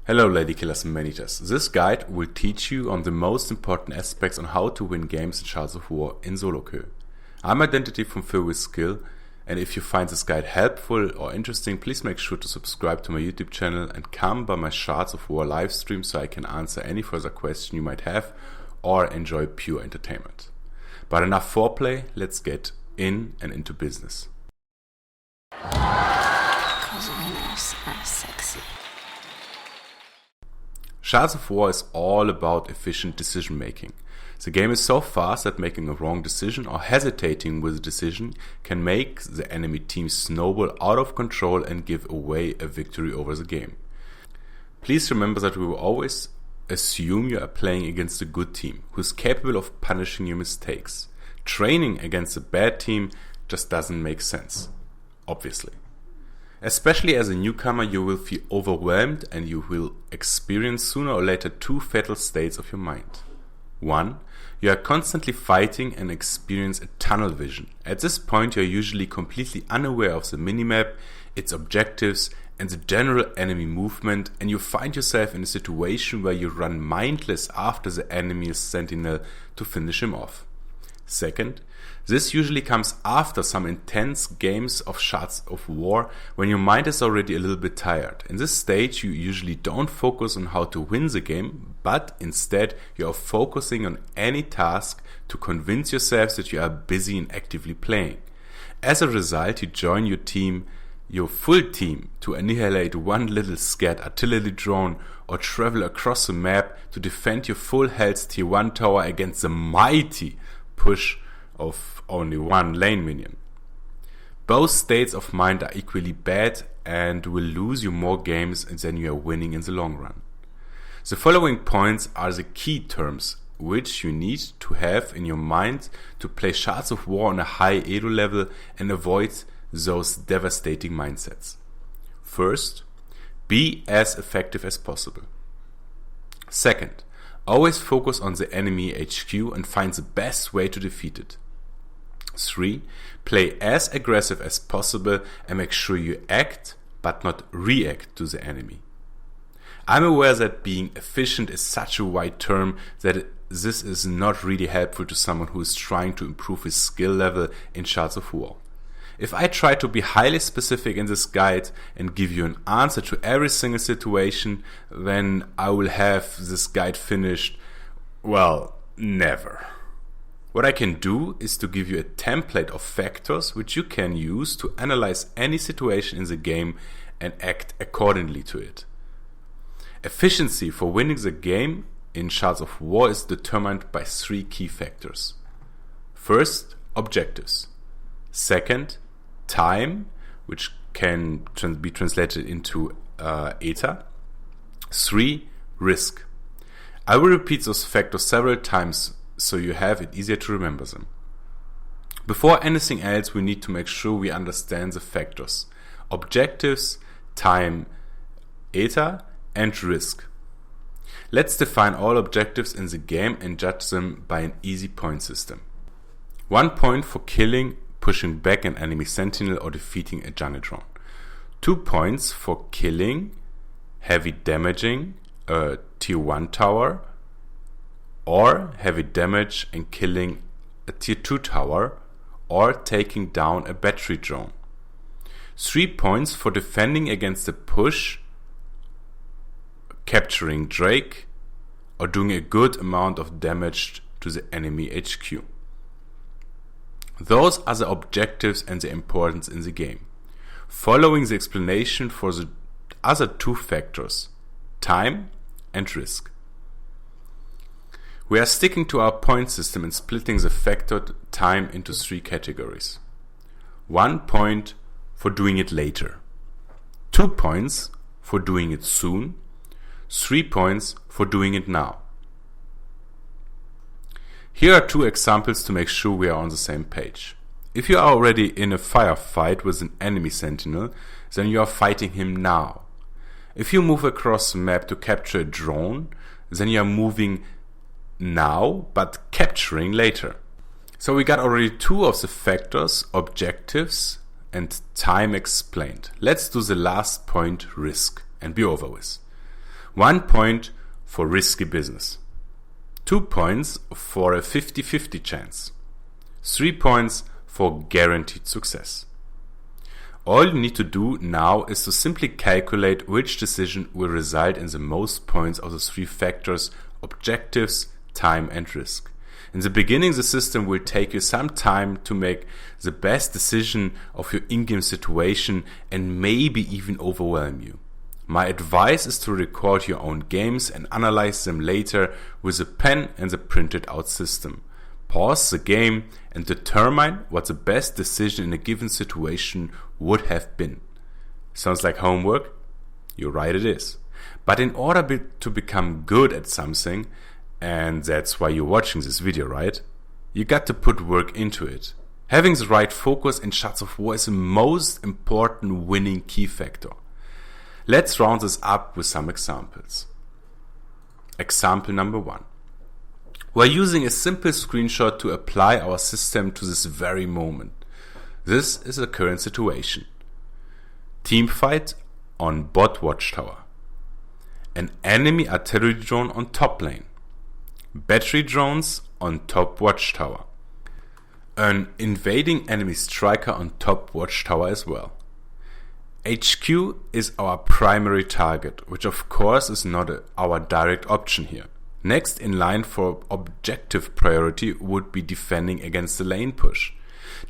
Hello lady killers and man-eaters. This guide will teach you on the most important aspects on how to win games in Shards of War in solo queue. I'm Identity from FillwithSkill, and if you find this guide helpful or interesting, please make sure to subscribe to my YouTube channel and come by my Shards of War live stream so I can answer any further question you might have or enjoy pure entertainment. But enough foreplay, let's get in and into business. Because winners are sexy. Shards of War is all about efficient decision making. The game is so fast that making a wrong decision or hesitating with a decision can make the enemy team snowball out of control and give away a victory over the game. Please remember that we will always assume you are playing against a good team who is capable of punishing your mistakes. Training against a bad team just doesn't make sense, obviously. Especially as a newcomer, you will feel overwhelmed and you will experience sooner or later two fatal states of your mind. One, you are constantly fighting and experience a tunnel vision. At this point, you are usually completely unaware of the minimap, its objectives, and the general enemy movement, and you find yourself in a situation where you run mindless after the enemy's sentinel to finish him off. Second, this usually comes after some intense games of Shards of War when your mind is already a little bit tired. In this stage, you usually don't focus on how to win the game, but instead you are focusing on any task to convince yourself that you are busy and actively playing. As a result, you join your full team to annihilate one little scared artillery drone or travel across the map to defend your full health tier 1 tower against the mighty push of only one lane minion. Both states of mind are equally bad and will lose you more games than you are winning in the long run. The following points are the key terms which you need to have in your mind to play Shards of War on a high elo level and avoid those devastating mindsets. First, be as effective as possible. Second, always focus on the enemy HQ and find the best way to defeat it. 3. Play as aggressive as possible and make sure you act but not react to the enemy. I'm aware that being efficient is such a wide term that this is not really helpful to someone who is trying to improve his skill level in Shards of War. If I try to be highly specific in this guide and give you an answer to every single situation, then I will have this guide finished, well, never. What I can do is to give you a template of factors which you can use to analyze any situation in the game and act accordingly to it. Efficiency for winning the game in Shards of War is determined by 3 key factors. First, objectives. Second, time, which can be translated into eta. 3, risk. I will repeat those factors several times so you have it easier to remember them. Before anything else, we need to make sure we understand the factors: objectives, time, eta, and risk. Let's define all objectives in the game and judge them by an easy point system. 1 point for killing, pushing back an enemy sentinel or defeating a jungle drone. 2 points for killing, heavy damaging a tier 1 tower, or heavy damage and killing a tier 2 tower, or taking down a battery drone. 3 points for defending against a push, capturing Drake, or doing a good amount of damage to the enemy HQ. Those are the objectives and the importance in the game. Following the explanation for the other 2 factors, time and risk. We are sticking to our point system and splitting the factored time into 3 categories. 1 point for doing it later. 2 points for doing it soon. 3 points for doing it now. Here are 2 examples to make sure we are on the same page. If you are already in a firefight with an enemy sentinel, then you are fighting him now. If you move across the map to capture a drone, then you are moving now but capturing later. So we got already 2 of the factors, objectives and time explained. Let's do the last point, risk, and be over with. 1 point for risky business. 2 points for a 50-50 chance. 3 points for guaranteed success. All you need to do now is to simply calculate which decision will result in the most points of the 3 factors: objectives, time and risk. In the beginning, the system will take you some time to make the best decision of your in-game situation and maybe even overwhelm you. My advice is to record your own games and analyze them later with a pen and the printed out system. Pause the game and determine what the best decision in a given situation would have been. Sounds like homework? You're right, it is. But in order to become good at something, and that's why you're watching this video, right? You got to put work into it. Having the right focus in Shards of War is the most important winning key factor. Let's round this up with some examples. Example number 1. We're using a simple screenshot to apply our system to this very moment. This is the current situation. Teamfight on bot watchtower. An enemy artillery drone on top lane. Battery drones on top watchtower. An invading enemy striker on top watchtower as well. HQ is our primary target, which of course is not our direct option here. Next in line for objective priority would be defending against the lane push.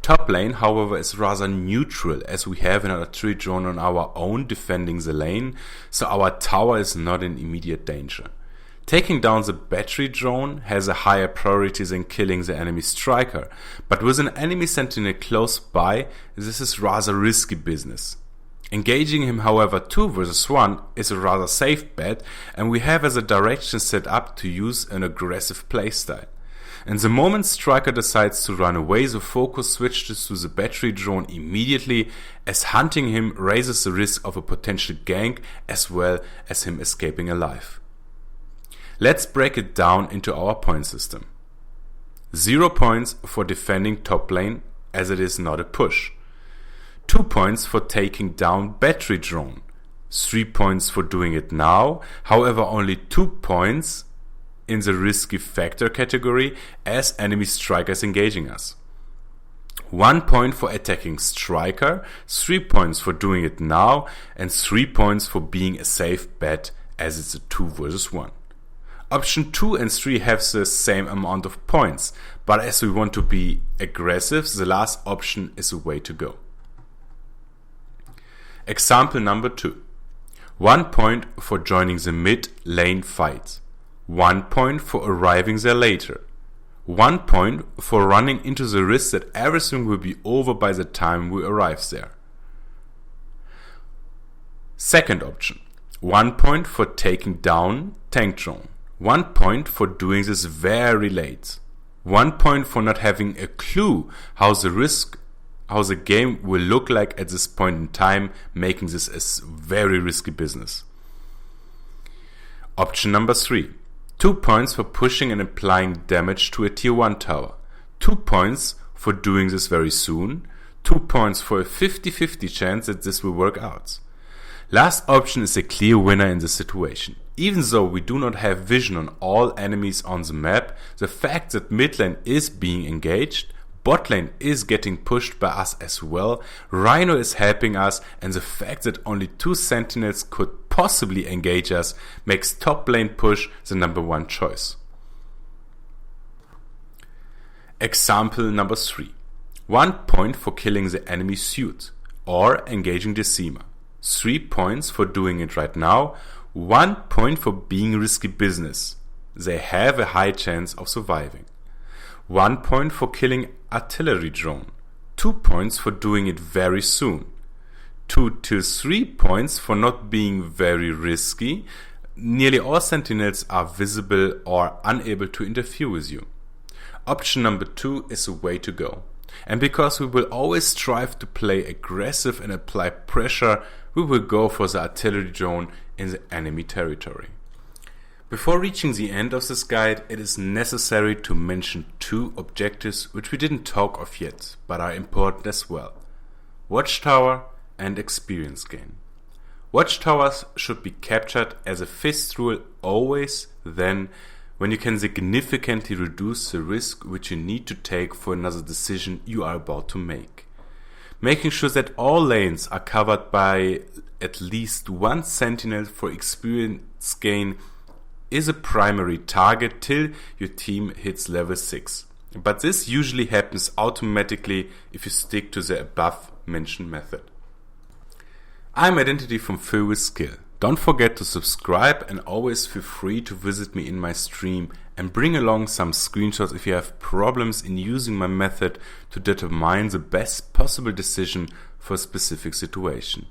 Top lane, however, is rather neutral, as we have an artillery drone on our own defending the lane, so our tower is not in immediate danger. Taking down the battery drone has a higher priority than killing the enemy striker, but with an enemy sentinel close by, this is rather risky business. Engaging him, however, 2 versus 1 is a rather safe bet, and we have as a direction set up to use an aggressive playstyle. And the moment striker decides to run away, the focus switches to the battery drone immediately, as hunting him raises the risk of a potential gank as well as him escaping alive. Let's break it down into our point system. 0 points for defending top lane, as it is not a push. 2 points for taking down battery drone. 3 points for doing it now, however only 2 points in the risky factor category as enemy strikers engaging us. 1 point for attacking striker, 3 points for doing it now, and 3 points for being a safe bet as it's a 2 versus 1. Option 2 and 3 have the same amount of points, but as we want to be aggressive, the last option is the way to go. Example number 2. 1 point for joining the mid lane fight. 1 point for arriving there later. 1 point for running into the risk that everything will be over by the time we arrive there. Second option. 1 point for taking down tank drone. 1 point for doing this very late. 1 point for not having a clue how the game will look like at this point in time, making this a very risky business. Option number 3. 2 points for pushing and applying damage to a tier 1 tower. 2 points for doing this very soon. 2 points for a 50-50 chance that this will work out. Last option is a clear winner in this situation. Even though we do not have vision on all enemies on the map, the fact that mid lane is being engaged, bot lane is getting pushed by us as well, Rhino is helping us, and the fact that only 2 sentinels could possibly engage us makes top lane push the number 1 choice. Example number 3. 1 point for killing the enemy suit or engaging Decima. 3 points for doing it right now. 1 point for being risky business. They have a high chance of surviving. 1 point for killing artillery drone. 2 points for doing it very soon. 2 to 3 points for not being very risky. Nearly all sentinels are visible or unable to interfere with you. Option number 2 is the way to go. And because we will always strive to play aggressive and apply pressure, we will go for the artillery drone in the enemy territory. Before reaching the end of this guide, it is necessary to mention 2 objectives which we didn't talk of yet, but are important as well. Watchtower and experience gain. Watchtowers should be captured as a fist rule always then when you can significantly reduce the risk which you need to take for another decision you are about to make. Making sure that all lanes are covered by at least one sentinel for experience gain is a primary target till your team hits level 6. But this usually happens automatically if you stick to the above mentioned method. I'm Identity from FillwithSkill. Don't forget to subscribe and always feel free to visit me in my stream and bring along some screenshots if you have problems in using my method to determine the best possible decision for a specific situation.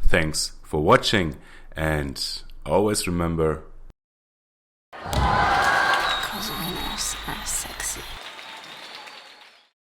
Thanks for watching and always remember,